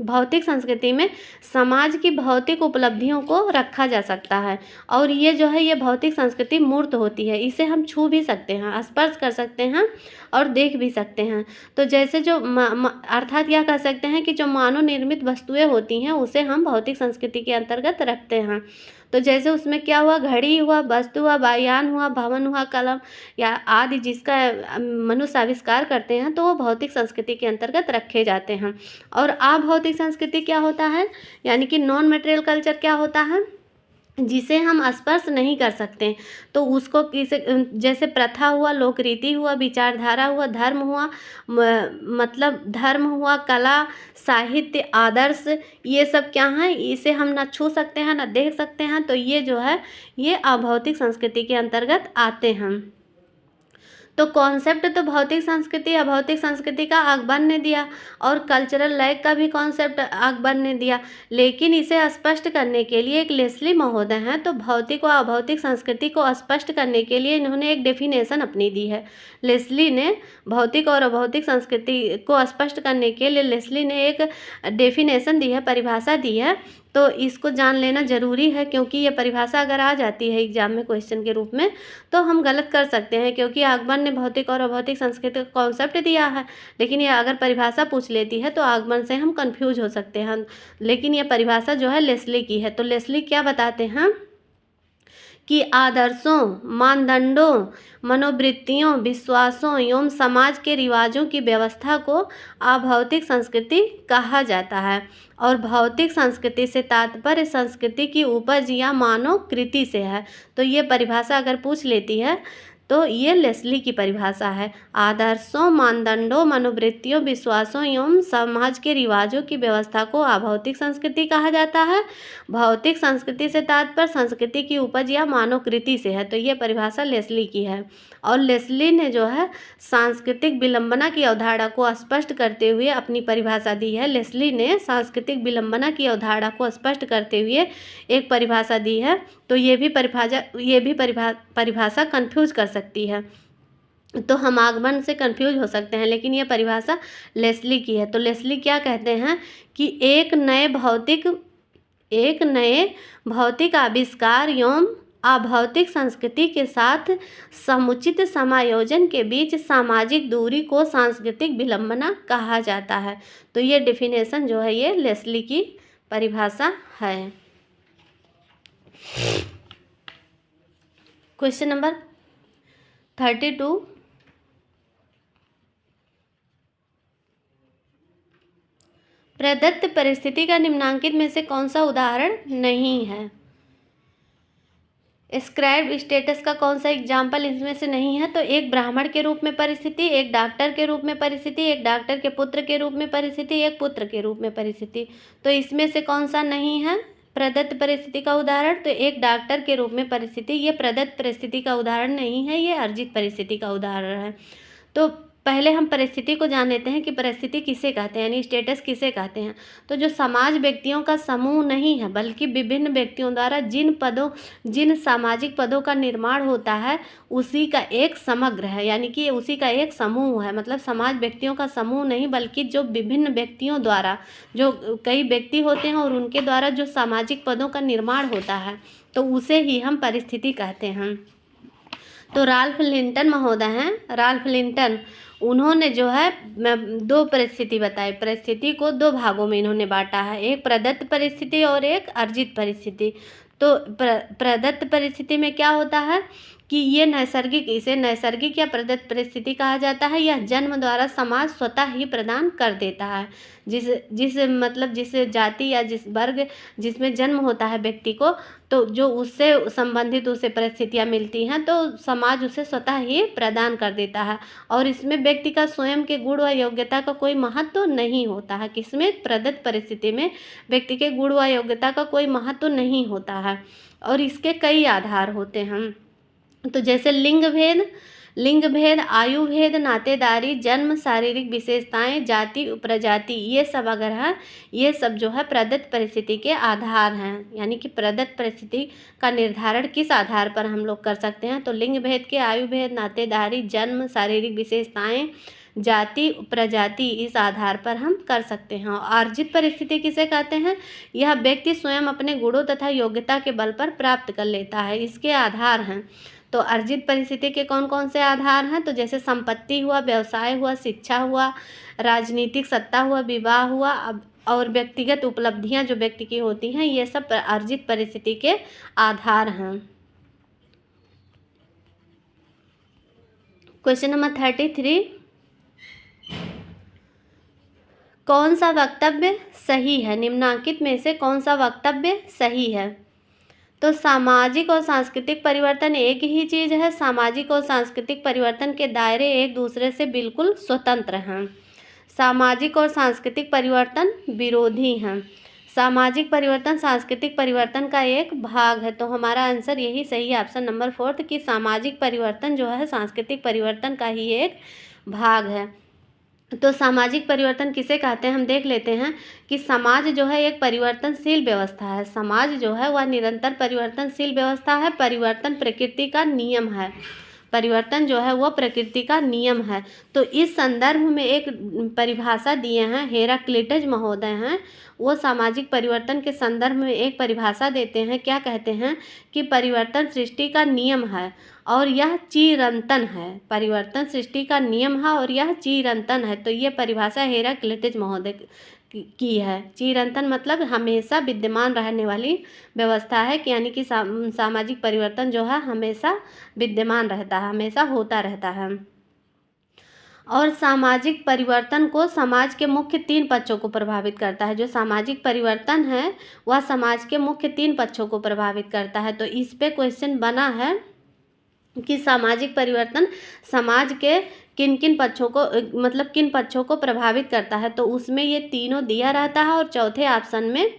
भौतिक संस्कृति में समाज की भौतिक उपलब्धियों को रखा जा सकता है और ये जो है ये भौतिक संस्कृति मूर्त होती है, इसे हम छू भी सकते हैं, स्पर्श कर सकते हैं और देख भी सकते हैं। तो जैसे जो अर्थात यह कह सकते हैं कि जो मानव निर्मित वस्तुएं होती हैं उसे हम भौतिक संस्कृति के अंतर्गत रखते हैं। तो जैसे उसमें क्या हुआ, घड़ी हुआ, वस्तु हुआ, वायान हुआ, भवन हुआ, कलम या आदि जिसका मनुष्य आविष्कार करते हैं, तो वो भौतिक संस्कृति के अंतर्गत रखे जाते हैं। और अभौतिक संस्कृति क्या होता है, यानी कि नॉन मटेरियल कल्चर क्या होता है, जिसे हम स्पर्श नहीं कर सकते। तो उसको जैसे प्रथा हुआ, लोकरीति हुआ, विचारधारा हुआ, धर्म हुआ, मतलब धर्म हुआ, कला, साहित्य, आदर्श, ये सब क्या हैं, इसे हम ना छू सकते हैं ना देख सकते हैं। तो ये जो है ये अभौतिक संस्कृति के अंतर्गत आते हैं। तो कॉन्सेप्ट तो भौतिक संस्कृति या भौतिक संस्कृति का अकबर ने दिया और कल्चरल लैग का भी कॉन्सेप्ट अकबर ने दिया, लेकिन इसे स्पष्ट करने के लिए एक लेस्ली महोदय हैं, तो भौतिक व अभौतिक संस्कृति को स्पष्ट करने के लिए इन्होंने एक डेफिनेशन अपनी दी है। लेस्ली ने भौतिक और अभौतिक संस्कृति को स्पष्ट करने के लिए लेस्ली ने एक डेफिनेशन दी है, परिभाषा दी है। तो इसको जान लेना ज़रूरी है, क्योंकि ये परिभाषा अगर आ जाती है एग्जाम में क्वेश्चन के रूप में तो हम गलत कर सकते हैं, क्योंकि अकबर ने भौतिक और अभौतिक संस्कृति का कॉन्सेप्ट दिया है, लेकिन ये अगर परिभाषा पूछ लेती है तो अकबर से हम कंफ्यूज हो सकते हैं। लेकिन ये परिभाषा जो है लेस्ली की है। तो लेस्ली क्या बताते हैं कि आदर्शों, मानदंडों, मनोवृत्तियों, विश्वासों एवं समाज के रिवाजों की व्यवस्था को अभौतिक संस्कृति कहा जाता है, और भौतिक संस्कृति से तात्पर्य संस्कृति की उपज या मानव कृति से है। तो ये परिभाषा अगर पूछ लेती है तो ये लेस्ली की परिभाषा है। आदर्शों, मानदंडों, मनोवृत्तियों, विश्वासों एवं समाज के रिवाजों की व्यवस्था को अभौतिक संस्कृति कहा जाता है। भौतिक संस्कृति से तात्पर्य संस्कृति की उपज या मानव कृति से है। तो ये परिभाषा लेस्ली की है। और लेस्ली ने जो है सांस्कृतिक विलंबना की अवधारणा को स्पष्ट करते हुए अपनी परिभाषा दी है। लेस्ली ने सांस्कृतिक विलंबना की अवधारणा को स्पष्ट करते हुए एक परिभाषा दी है। तो ये भी परिभाषा कंफ्यूज कर सकती है, तो हम आगमन से कंफ्यूज हो सकते हैं, लेकिन ये परिभाषा लेस्ली की है। तो लेस्ली क्या कहते हैं कि एक नए भौतिक आविष्कार एवं अभौतिक संस्कृति के साथ समुचित समायोजन के बीच सामाजिक दूरी को सांस्कृतिक विलंबना कहा जाता है। तो ये डेफिनेशन जो है ये लेस्ली की परिभाषा है। क्वेश्चन नंबर 32, प्रदत्त परिस्थिति का निम्नांकित में से कौन सा उदाहरण नहीं है? स्क्राइब स्टेटस का कौन सा एग्जाम्पल इसमें से नहीं है? तो एक ब्राह्मण के रूप में परिस्थिति, एक डॉक्टर के रूप में परिस्थिति, एक डॉक्टर के पुत्र के रूप में परिस्थिति, एक पुत्र के रूप में परिस्थिति। तो इसमें से कौन सा नहीं है प्रदत्त परिस्थिति का उदाहरण? तो एक डॉक्टर के रूप में परिस्थिति, ये प्रदत्त परिस्थिति का उदाहरण नहीं है, ये अर्जित परिस्थिति का उदाहरण है। तो पहले हम परिस्थिति को जान लेते हैं कि परिस्थिति किसे कहते हैं, यानी स्टेटस किसे कहते हैं। तो जो समाज व्यक्तियों का समूह नहीं है, बल्कि विभिन्न व्यक्तियों द्वारा जिन सामाजिक पदों का निर्माण होता है उसी का एक समग्र है, यानी कि उसी का एक समूह है। मतलब समाज व्यक्तियों का समूह नहीं, बल्कि जो विभिन्न व्यक्तियों द्वारा, जो कई व्यक्ति होते हैं और उनके द्वारा जो सामाजिक पदों का निर्माण होता है, तो उसे ही हम परिस्थिति कहते हैं। तो राल्फ लिंटन महोदय हैं, राल्फ लिंटन, उन्होंने जो है दो परिस्थिति बताई। परिस्थिति को दो भागों में इन्होंने बांटा है, एक प्रदत्त परिस्थिति और एक अर्जित परिस्थिति। तो प्रदत्त परिस्थिति में क्या होता है कि ये इसे नैसर्गिक या प्रदत्त परिस्थिति कहा जाता है। यह जन्म द्वारा समाज स्वतः ही प्रदान कर देता है। जिस जाति या जिस वर्ग जिसमें जन्म होता है व्यक्ति को, तो जो उससे संबंधित उसे परिस्थितियाँ मिलती हैं तो समाज उसे स्वतः ही प्रदान कर देता है, और इसमें व्यक्ति का स्वयं के गुण व योग्यता का कोई महत्व नहीं होता है। किसमें? प्रदत्त परिस्थिति में व्यक्ति के गुण व योग्यता का कोई महत्व नहीं होता है, और इसके कई आधार होते हैं। तो जैसे लिंग भेद, आयु भेद, नातेदारी, जन्म, शारीरिक विशेषताएं, जाति, प्रजाति, ये सब अगर है, ये सब जो है प्रदत्त परिस्थिति के आधार हैं। यानी कि प्रदत्त परिस्थिति का निर्धारण किस आधार पर हम लोग कर सकते हैं? तो लिंग भेद के, आयु भेद, नातेदारी, जन्म, शारीरिक विशेषताएं, जाति, प्रजाति, इस आधार पर हम कर सकते हैं। अर्जित परिस्थिति किसे कहते हैं? यह व्यक्ति स्वयं अपने गुणों तथा योग्यता के बल पर प्राप्त कर लेता है, इसके आधार हैं। तो अर्जित परिस्थिति के कौन कौन से आधार हैं? तो जैसे संपत्ति हुआ, व्यवसाय हुआ, शिक्षा हुआ, राजनीतिक सत्ता हुआ, विवाह हुआ, और व्यक्तिगत उपलब्धियां जो व्यक्ति की होती हैं, ये सब अर्जित परिस्थिति के आधार हैं। क्वेश्चन नंबर 33, कौन सा वक्तव्य सही है? निम्नांकित में से कौन सा वक्तव्य सही है? तो सामाजिक और सांस्कृतिक परिवर्तन एक ही चीज़ है। सामाजिक और सांस्कृतिक परिवर्तन के दायरे एक दूसरे से बिल्कुल स्वतंत्र हैं। सामाजिक और सांस्कृतिक परिवर्तन विरोधी हैं। सामाजिक परिवर्तन सांस्कृतिक परिवर्तन का एक भाग है। तो हमारा आंसर यही सही है, ऑप्शन नंबर 4 कि सामाजिक परिवर्तन जो है सांस्कृतिक परिवर्तन का ही एक भाग है। तो सामाजिक परिवर्तन किसे कहते हैं, हम देख लेते हैं कि समाज जो है एक परिवर्तनशील व्यवस्था है। समाज जो है वह निरंतर परिवर्तनशील व्यवस्था है। परिवर्तन प्रकृति का नियम है। परिवर्तन जो है वो प्रकृति का नियम है। तो इस संदर्भ में एक परिभाषा दिए हैं, हेराक्लिटज महोदय हैं, वो सामाजिक परिवर्तन के संदर्भ में एक परिभाषा देते हैं। क्या कहते हैं कि परिवर्तन सृष्टि का नियम है और यह चिरंतन है। परिवर्तन सृष्टि का नियम है और यह चिरंतन है। तो ये परिभाषा हेराक्लिटज महोदय की है। चिरंतन मतलब हमेशा विद्यमान रहने वाली व्यवस्था है, कि यानी कि सामाजिक परिवर्तन जो है हमेशा विद्यमान रहता है, हमेशा होता रहता है। और सामाजिक परिवर्तन को समाज के मुख्य 3 पक्षों को प्रभावित करता है। जो सामाजिक परिवर्तन है वह समाज के मुख्य 3 पक्षों को प्रभावित करता है। तो इस पे क्वेश्चन बना है कि सामाजिक परिवर्तन समाज के किन किन पक्षों को मतलब किन पक्षों को प्रभावित करता है। तो उसमें ये तीनों दिया रहता है और चौथे ऑप्शन में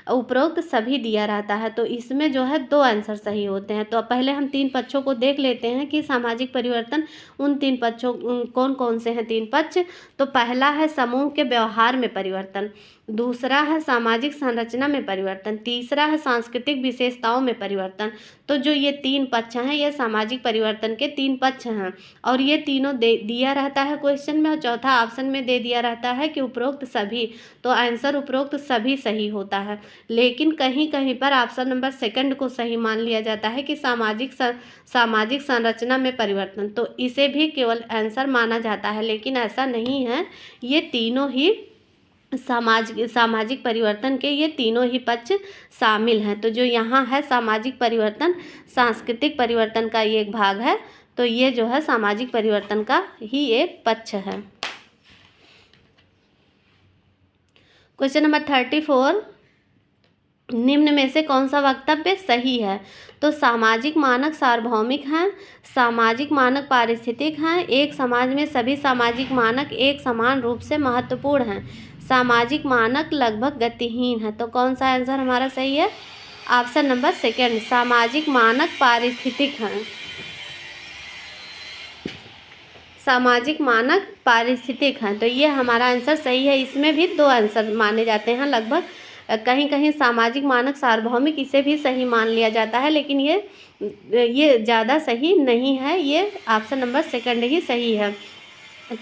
उपरोक्त सभी दिया रहता है। तो इसमें जो है 2 आंसर सही होते हैं। तो पहले हम 3 पक्षों को देख लेते हैं कि सामाजिक परिवर्तन उन 3 पक्षों कौन कौन से हैं 3 पक्ष। तो पहला है समूह के व्यवहार में परिवर्तन, दूसरा है सामाजिक संरचना में परिवर्तन, तीसरा है सांस्कृतिक विशेषताओं में परिवर्तन। तो जो ये 3 पक्ष हैं ये सामाजिक परिवर्तन के 3 पक्ष हैं और ये तीनों दिया रहता है क्वेश्चन में। और चौथा ऑप्शन में दे दिया रहता है कि उपरोक्त सभी। तो आंसर उपरोक्त सभी सही होता है, लेकिन कहीं कहीं पर ऑप्शन नंबर 2 को सही मान लिया जाता है कि सामाजिक संरचना में परिवर्तन। तो इसे भी केवल आंसर माना जाता है, लेकिन ऐसा नहीं है। ये तीनों ही सामाजिक परिवर्तन के ये तीनों ही पक्ष शामिल हैं। तो जो यहाँ है सामाजिक परिवर्तन सांस्कृतिक परिवर्तन का ये एक भाग है। तो ये जो है सामाजिक परिवर्तन का ही एक पक्ष है। क्वेश्चन नंबर 34, निम्न में से कौन सा वक्तव्य सही है। तो सामाजिक मानक सार्वभौमिक हैं, सामाजिक मानक पारिस्थितिक हैं, एक समाज में सभी सामाजिक मानक एक समान रूप से महत्वपूर्ण हैं, सामाजिक मानक लगभग गतिहीन है। तो कौन सा आंसर हमारा सही है, ऑप्शन नंबर 2 सामाजिक मानक पारिस्थितिक हैं। सामाजिक मानक पारिस्थितिक हैं। तो ये हमारा आंसर सही है। इसमें भी 2 आंसर माने जाते हैं लगभग, कहीं कहीं सामाजिक मानक सार्वभौमिक इसे भी सही मान लिया जाता है, लेकिन ये ज़्यादा सही नहीं है। ये ऑप्शन नंबर 2 ही सही है।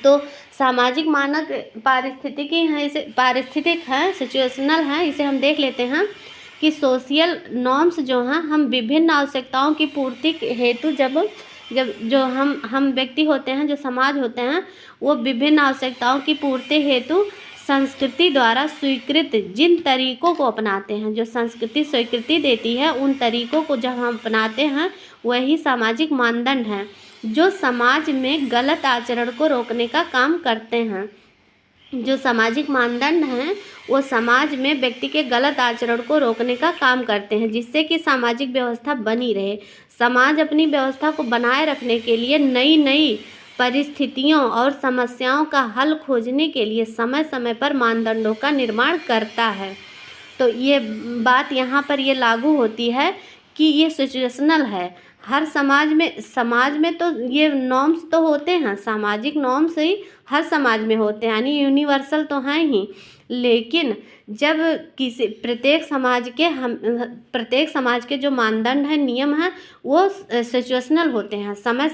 तो सामाजिक मानक पारिस्थितिकी हैं, इसे पारिस्थितिक हैं, सिचुएशनल हैं। इसे हम देख लेते हैं कि सोशल नॉर्म्स जो हैं हम विभिन्न आवश्यकताओं की पूर्ति हेतु जब जो हम व्यक्ति होते हैं, जो समाज होते हैं, वो विभिन्न आवश्यकताओं की पूर्ति हेतु संस्कृति द्वारा स्वीकृत जिन तरीकों को अपनाते हैं, जो संस्कृति स्वीकृति देती है उन तरीकों को जब हम अपनाते हैं वही सामाजिक मानदंड हैं, जो समाज में गलत आचरण को रोकने का काम करते हैं। जो सामाजिक मानदंड हैं वो समाज में व्यक्ति के गलत आचरण को रोकने का काम करते हैं, जिससे कि सामाजिक व्यवस्था बनी रहे। समाज अपनी व्यवस्था को बनाए रखने के लिए नई नई परिस्थितियों और समस्याओं का हल खोजने के लिए समय समय पर मानदंडों का निर्माण करता है। तो ये बात यहाँ पर ये लागू होती है कि ये सिचुएशनल है। हर समाज में तो ये नॉर्म्स तो होते हैं, सामाजिक नॉर्म्स ही हर समाज में होते हैं, यानी यूनिवर्सल तो हैं ही। लेकिन जब किसी प्रत्येक समाज के जो मानदंड हैं, नियम हैं, वो सिचुएशनल होते हैं। समय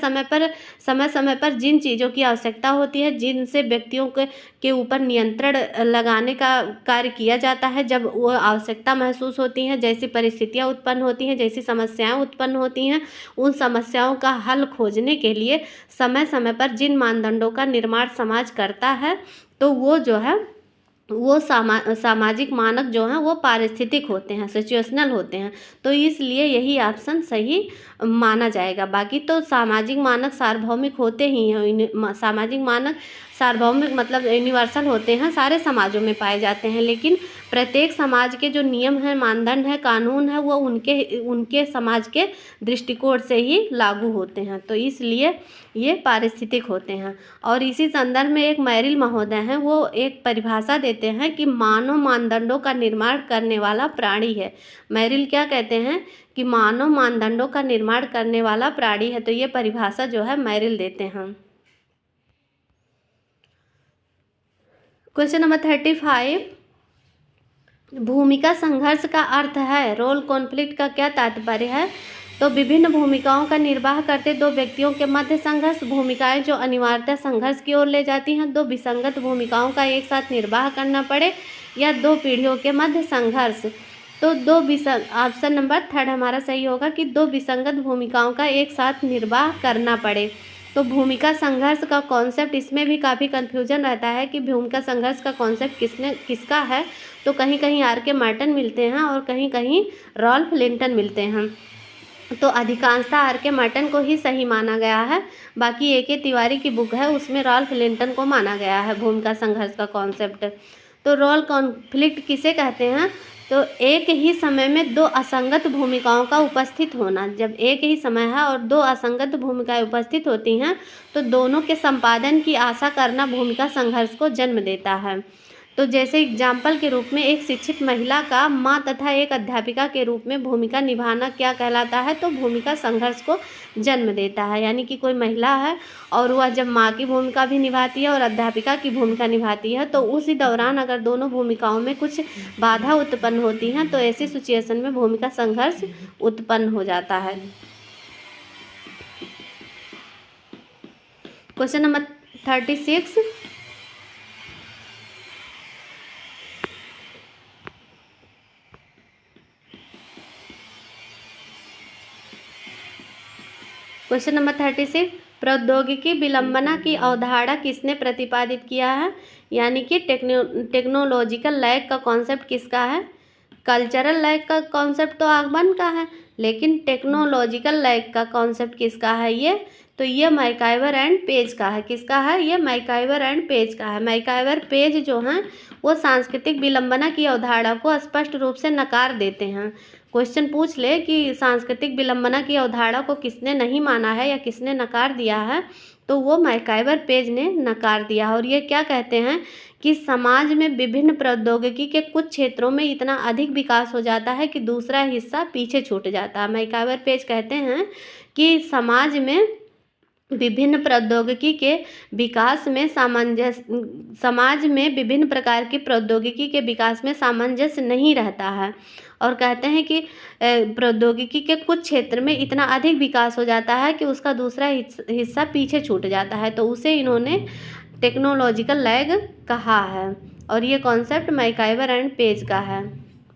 समय पर जिन चीज़ों की आवश्यकता होती है, जिनसे व्यक्तियों के ऊपर नियंत्रण लगाने का कार्य किया जाता है, जब वो आवश्यकता महसूस होती हैं, जैसी परिस्थितियाँ उत्पन्न होती हैं, जैसी समस्याएं उत्पन्न होती हैं, उन समस्याओं का हल खोजने के लिए समय समय पर जिन मानदंडों का निर्माण समाज करता है, तो वो जो है वो सामाजिक मानक जो हैं वो पारिस्थितिक होते हैं, सिचुएशनल होते हैं। तो इसलिए यही ऑप्शन सही माना जाएगा। बाकी तो सामाजिक मानक सार्वभौमिक होते ही हैं। सामाजिक मानक सार्वभौमिक मतलब यूनिवर्सल होते हैं, सारे समाजों में पाए जाते हैं, लेकिन प्रत्येक समाज के जो नियम हैं, मानदंड है, कानून है, वो उनके समाज के दृष्टिकोण से ही लागू होते हैं। तो इसलिए ये पारिस्थितिक होते हैं। और इसी संदर्भ में एक मैरिल महोदय हैं, वो एक परिभाषा देते हैं कि मानव मानदंडों का निर्माण करने वाला प्राणी है। मैरिल क्या कहते हैं कि मानव मानदंडों का निर्माण करने वाला प्राणी है। तो ये परिभाषा जो है मैरिल देते हैं। क्वेश्चन नंबर 35, भूमिका संघर्ष का अर्थ है। रोल कॉन्फ्लिक्ट का क्या तात्पर्य है? तो विभिन्न भूमिकाओं का निर्वाह करते दो व्यक्तियों के मध्य संघर्ष। भूमिकाएं जो अनिवार्यतः संघर्ष की ओर ले जाती हैं। दो विसंगत भूमिकाओं का एक साथ निर्वाह करना पड़े, या दो पीढ़ियों के मध्य संघर्ष। तो ऑप्शन नंबर 3 हमारा सही होगा कि दो विसंगत भूमिकाओं का एक साथ निर्वाह करना पड़े। तो भूमिका संघर्ष का कॉन्सेप्ट, इसमें भी काफ़ी कन्फ्यूजन रहता है कि भूमिका संघर्ष का कॉन्सेप्ट किसका है। तो कहीं कहीं R.K. मार्टिन मिलते हैं और कहीं कहीं रॉल्फ लिंटन मिलते हैं। तो अधिकांशतः R.K. मार्टिन को ही सही माना गया है। बाकी A.K. तिवारी की बुक है, उसमें रॉल्फ लिंटन को माना गया है भूमिका संघर्ष का कॉन्सेप्ट। तो रोल कॉन्फ्लिक्ट किसे कहते हैं? तो एक ही समय में दो असंगत भूमिकाओं का उपस्थित होना। जब एक ही समय है और दो असंगत भूमिकाएं उपस्थित होती हैं, तो दोनों के संपादन की आशा करना भूमिका संघर्ष को जन्म देता है। तो जैसे एग्जाम्पल के रूप में एक शिक्षित महिला का माँ तथा एक अध्यापिका के रूप में भूमिका निभाना क्या कहलाता है? तो भूमिका संघर्ष को जन्म देता है। यानी कि कोई महिला है और वह जब माँ की भूमिका भी निभाती है और अध्यापिका की भूमिका निभाती है, तो उसी दौरान अगर दोनों भूमिकाओं में कुछ बाधा उत्पन्न होती हैं, तो ऐसी सिचुएशन में भूमिका संघर्ष उत्पन्न हो जाता है। क्वेश्चन नंबर 36, क्वेश्चन नंबर 36, प्रौद्योगिकी विलंबना की अवधारणा किसने प्रतिपादित किया है? यानी कि टेक्नोलॉजिकल लैग का कॉन्सेप्ट किसका है? कल्चरल लैग का कॉन्सेप्ट तो आगमन का है, लेकिन टेक्नोलॉजिकल लैग का कॉन्सेप्ट किसका है? ये मैकाइवर एंड पेज का है। किसका है? ये मैकाइवर एंड पेज का है। मैकाइवर पेज जो हैं वो सांस्कृतिक विलंबना की अवधारणा को स्पष्ट रूप से नकार देते हैं। क्वेश्चन पूछ ले कि सांस्कृतिक विलंबना की अवधारणा को किसने नहीं माना है या किसने नकार दिया है, तो वो मैकाइवर पेज ने नकार दिया। और ये क्या कहते हैं कि समाज में विभिन्न प्रौद्योगिकी के कुछ क्षेत्रों में इतना अधिक विकास हो जाता है कि दूसरा हिस्सा पीछे छूट जाता है। मैकाइवर पेज कहते हैं कि समाज में विभिन्न प्रौद्योगिकी के विकास में समाज में विभिन्न प्रकार की प्रौद्योगिकी के विकास में सामंजस्य नहीं रहता है। और कहते हैं कि प्रौद्योगिकी के कुछ क्षेत्र में इतना अधिक विकास हो जाता है कि उसका दूसरा हिस्सा पीछे छूट जाता है। तो उसे इन्होंने टेक्नोलॉजिकल लैग कहा है। और ये कॉन्सेप्ट मैकाइवर एंड पेज का है।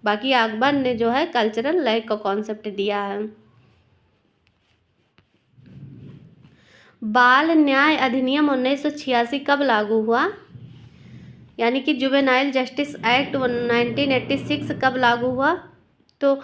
बाकी आगबन ने जो है कल्चरल लैग का कॉन्सेप्ट दिया है। बाल न्याय अधिनियम 1986 कब लागू हुआ? यानी कि जुवेनाइल जस्टिस एक्ट 1986 कब लागू हुआ? तो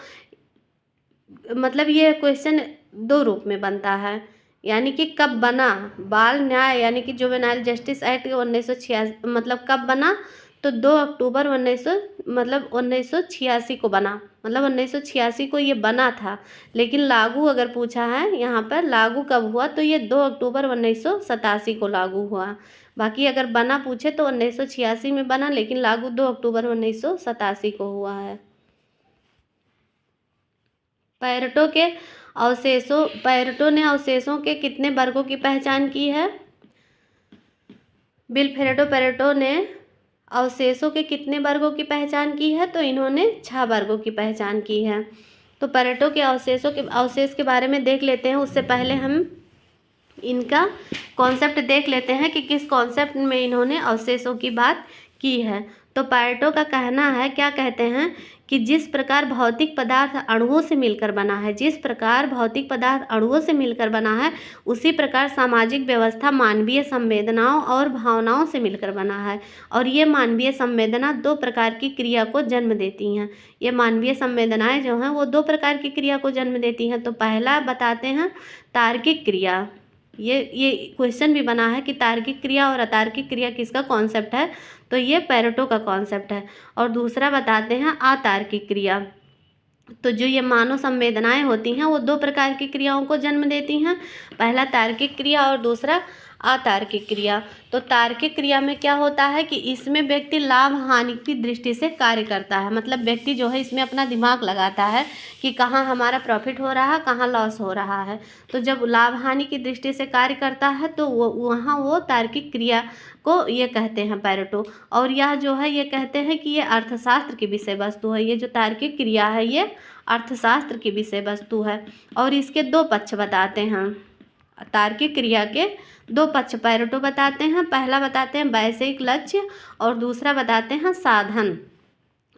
मतलब ये क्वेश्चन दो रूप में बनता है। यानी कि कब बना बाल न्याय, यानी कि जुवेनाइल जस्टिस एक्ट 1986 मतलब कब बना? तो 2 अक्टूबर 1986 को बना। मतलब 1986 को ये बना था, लेकिन लागू अगर पूछा है यहाँ पर लागू कब हुआ, तो ये 2 अक्टूबर 1987 को लागू हुआ। बाकी अगर बना पूछे तो 1986 में बना, लेकिन लागू 2 अक्टूबर 1987 को हुआ है। पैरेटो ने अवशेषों के कितने वर्गों की पहचान की है? विल्फ्रेडो पैरेटो ने अवशेषों के कितने वर्गों की पहचान की है? तो इन्होंने 6 वर्गों की पहचान की है। तो पैरेटो के अवशेष के बारे में देख लेते हैं। उससे पहले हम इनका कॉन्सेप्ट देख लेते हैं कि किस कॉन्सेप्ट में इन्होंने अवशेषों की बात की है। तो पैरेटो का कहना है, क्या कहते हैं कि जिस प्रकार भौतिक पदार्थ अणुओं से मिलकर बना है, उसी प्रकार सामाजिक व्यवस्था मानवीय संवेदनाओं और भावनाओं से मिलकर बना है। और ये मानवीय संवेदना 2 प्रकार की क्रिया को जन्म देती हैं। ये मानवीय संवेदनाएं जो हैं वो 2 प्रकार की क्रिया को जन्म देती हैं। तो पहला बताते हैं तार्किक क्रिया। ये क्वेश्चन भी बना है कि तार्किक क्रिया और अतार्किक क्रिया किसका कॉन्सेप्ट है, तो ये पेरेटो का कॉन्सेप्ट है। और दूसरा बताते हैं अतार्किक क्रिया। तो जो ये मानव संवेदनाएं होती हैं वो 2 प्रकार की क्रियाओं को जन्म देती हैं, पहला तार्किक क्रिया और दूसरा अतार्किक क्रिया। तो तार्किक क्रिया में क्या होता है कि इसमें व्यक्ति लाभ हानि की दृष्टि से कार्य करता है, मतलब व्यक्ति जो है इसमें अपना दिमाग लगाता है कि कहाँ हमारा प्रॉफिट हो रहा है, कहाँ लॉस हो रहा है। तो जब लाभ हानि की दृष्टि से कार्य करता है तो वहाँ वो तार्किक क्रिया को ये कहते हैं पेरेटो। और यह जो है ये कहते हैं कि ये अर्थशास्त्र की विषय वस्तु है, ये जो तार्किक क्रिया है ये अर्थशास्त्र की विषय वस्तु है। और इसके 2 पक्ष बताते हैं, तार्किक क्रिया के 2 पक्ष पेरेटो बताते हैं। पहला बताते हैं वैश्विक लक्ष्य और दूसरा बताते हैं साधन।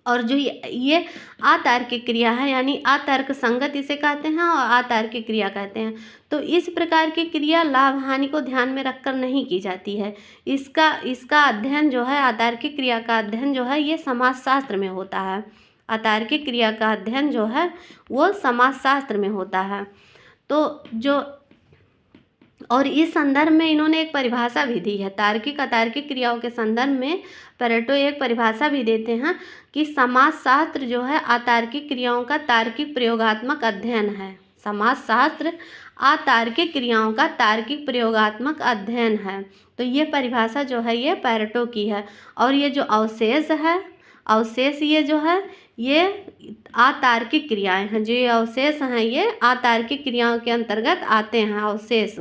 और जो ये अतार्किक क्रिया है यानी अतर्क संगत इसे कहते हैं और अतार्किक क्रिया कहते हैं। तो इस प्रकार की क्रिया लाभ हानि को ध्यान में रखकर नहीं की जाती है। इसका अध्ययन जो है अतार्किक क्रिया का अध्ययन जो है ये समाजशास्त्र में होता है। अतार्किक क्रिया का अध्ययन जो है वो समाजशास्त्र में होता है। तो जो और इस संदर्भ में इन्होंने एक परिभाषा भी दी है, तार्किक अतार्किक क्रियाओं के संदर्भ में पेरेटो एक परिभाषा भी देते हैं कि समाजशास्त्र जो है अतार्किक क्रियाओं का तार्किक प्रयोगात्मक अध्ययन है। समाजशास्त्र अतार्किक क्रियाओं का तार्किक प्रयोगात्मक अध्ययन है। तो ये परिभाषा जो है ये पेरेटो की है। और ये जो अवशेष है, अवशेष ये जो है ये अतार्किक क्रियाएं हैं, जो ये अवशेष हैं ये अतार्किक क्रियाओं के अंतर्गत आते हैं अवशेष।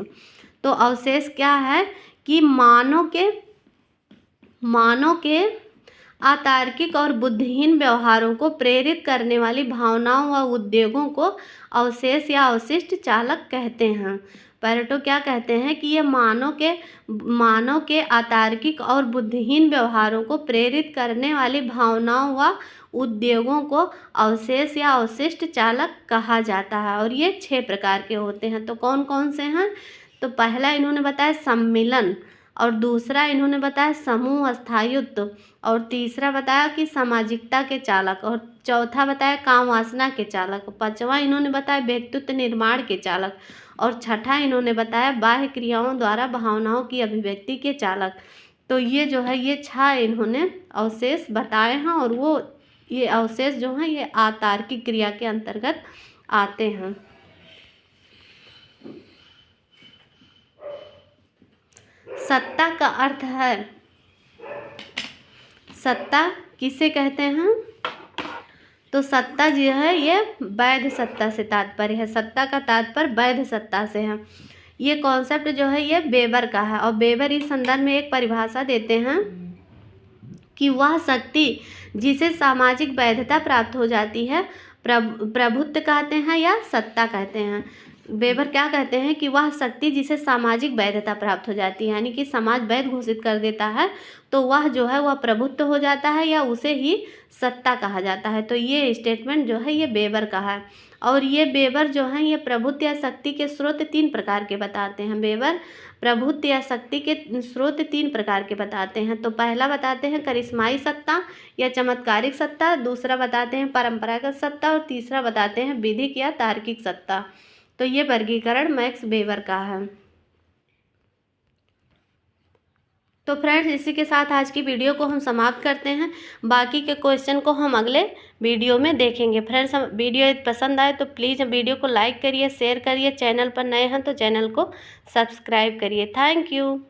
तो अवशेष क्या है कि मानव के अतार्किक और बुद्धिहीन व्यवहारों को प्रेरित करने वाली भावनाओं व उद्योगों को अवशेष या अवशिष्ट चालक कहते हैं। पेरेटो क्या कहते हैं कि ये मानव के अतार्किक और बुद्धिहीन व्यवहारों को प्रेरित करने वाली भावनाओं व उद्योगों को अवशेष या अवशिष्ट चालक कहा जाता है। और ये 6 प्रकार के होते हैं। तो कौन कौन से हैं, तो पहला इन्होंने बताया सम्मिलन, और दूसरा इन्होंने बताया समूह स्थायित्व, और तीसरा बताया कि सामाजिकता के चालक, और चौथा बताया काम वासना के चालक, पांचवा इन्होंने बताया व्यक्तित्व निर्माण के चालक, और छठा इन्होंने बताया बाह्य क्रियाओं द्वारा भावनाओं की अभिव्यक्ति के चालक। तो ये जो है ये 6 इन्होंने अवशेष बताए हैं। और वो ये अवशेष जो हैं ये अतार्किक क्रिया के अंतर्गत आते हैं। सत्ता का अर्थ है, सत्ता किसे कहते हैं, तो सत्ता जो है ये वैध सत्ता से तात्पर्य है। सत्ता का तात्पर्य वैध सत्ता से है। ये कॉन्सेप्ट जो है ये वेबर का है। और वेबर इस संदर्भ में एक परिभाषा देते हैं कि वह शक्ति जिसे सामाजिक वैधता प्राप्त हो जाती है प्रभुत्व कहते हैं या सत्ता कहते हैं। वेबर क्या कहते हैं कि वह शक्ति जिसे सामाजिक वैधता प्राप्त हो जाती है, यानी कि समाज वैध घोषित कर देता है, तो वह जो है वह प्रभुत्व हो जाता है या उसे ही सत्ता कहा जाता है। तो ये स्टेटमेंट जो है ये वेबर का है। और ये वेबर जो है ये प्रभुत्व या शक्ति के स्रोत 3 प्रकार के बताते हैं। वेबर प्रभुत्व या शक्ति के स्रोत 3 प्रकार के बताते हैं। तो पहला बताते हैं करिश्माई सत्ता या चमत्कारिक सत्ता, दूसरा बताते हैं परंपरागत सत्ता, और तीसरा बताते हैं विधिक या तार्किक सत्ता। तो ये वर्गीकरण मैक्स वेबर का है। तो फ्रेंड्स इसी के साथ आज की वीडियो को हम समाप्त करते हैं। बाकी के क्वेश्चन को हम अगले वीडियो में देखेंगे। फ्रेंड्स वीडियो यदि पसंद आए तो प्लीज़ वीडियो को लाइक करिए, शेयर करिए, चैनल पर नए हैं तो चैनल को सब्सक्राइब करिए। Thank you.